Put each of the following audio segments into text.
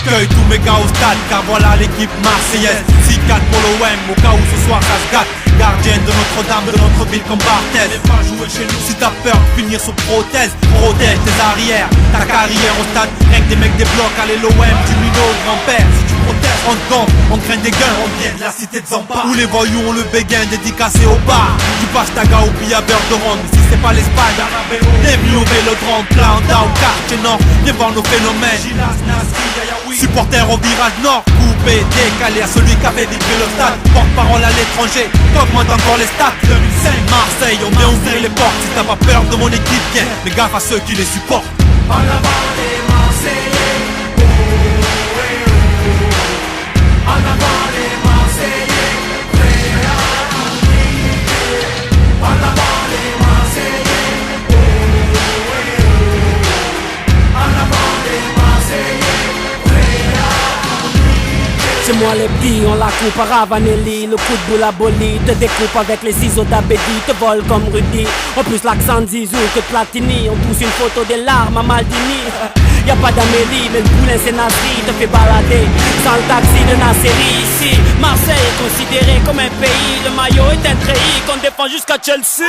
J'accueille tous mes gars au stade, car voilà l'équipe marseillaise. 6-4 pour l'OM, au cas où ce soir ça se gâte. Gardienne de Notre-Dame, de notre ville comme Barthez. Viens pas jouer chez nous si t'as peur de finir sur prothèse. Protège tes arrières, ta carrière au stade. Rien que des mecs débloquent, allez l'OM, du minot au grand-père. Si tu protèges, on te gonfle, on craint des gains. On vient de la cité de Zampa, où les voyous ont le béguin dédicacé au bar. Tu passes ta gars au billet à beurre de ronde, mais si c'est pas l'Espagne, bienvenue au Vélodrome, Planda au quartier nord. Viens voir nos phénomènes. Supporters au virage nord, coupé, décalé à celui qui avait vibré le stade. Porte-parole à l'étranger, augmente encore les stats. 2005, Marseille, on vient ouvrir les portes. Si t'as pas peur de mon équipe, viens, mais gaffe à ceux qui les supportent. En avant les Marseillais, oh, oh, oh. En avant les Marseillais, prêts à tout quitter. En avant les Marseillais, oh, oh, oh. En avant les Marseillais, prêts à tout quitter. C'est moi les petits, on la coupe à Ravanelli. Le coup de boule à Boli, te découpe avec les ciseaux d'Abedi. Te vole comme Rudy, en plus l'accent de Zizou que de Platini. On pousse une photo des larmes à Maldini. Y'a pas d'Amélie, mais le poulain c'est Nasri. Te fait balader sans le taxi de Nasseri. Ici, Marseille est considéré comme un pays. Le maillot est un treillis qu'on défend jusqu'à Chelsea.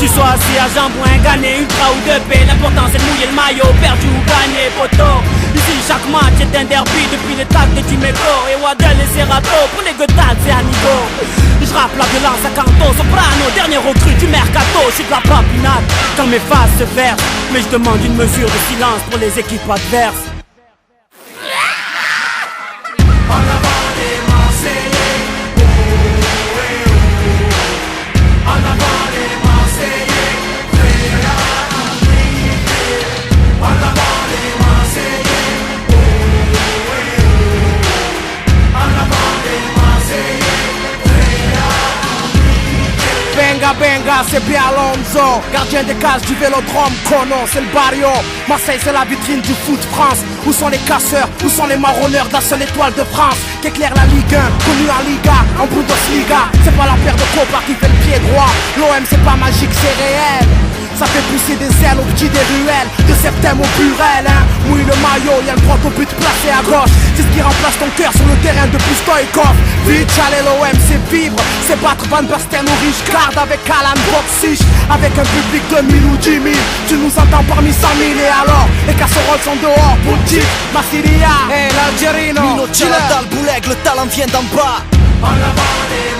Tu sois assis à Jean-Bouin, gagner ultra ou 2P. L'important c'est de mouiller le maillot, perdu ou gagné, poteau. Ici chaque match est un derby depuis le tag de Dimeco. Et Waddell et Serrato, pour les Godats c'est Anigo. Je rappe la violence à Canto, Soprano, dernier recrue du mercato. Je suis de la papinade quand mes faces se versent. Mais je demande une mesure de silence pour les équipes adverses. En avant les Marseillais, oh, oh, oh. En avant les Marseillais, prêts à tout quitter. En avant les Marseillais, oh, oh, oh. En avant les Marseillais, prêts à tout quitter. Benga Benga, c'est bien Alonso, gardien des cases du Vélodrome. Kono, c'est le barrio. Marseille, c'est la vitrine du foot France. Où sont les casseurs, où sont les marronneurs de la seule étoile de France qui éclaire la Ligue 1, connue en Liga, en Bundesliga. C'est pas la paire de copains qui fait le pied droit. L'OM c'est pas magique, c'est réel. Ça fait pousser des ailes au petit des ruelles. De septembre au Burel, hein. Mouille le maillot, y'a le droit au but placé à gauche. C'est ce qui remplace ton cœur sur le terrain depuis Stoïkov. Vite, allez l'OM, c'est vivre. C'est battre Van Basten ou Richcard avec Alan Boxic. Avec un public de 1000 ou 10 000. Tu nous entends parmi 100 000 et alors les casseroles sont dehors pour le titre. Massilia, hey l'Algerino, Mino, Tchaladal, Bouleg, le talent vient d'en bas. En avant les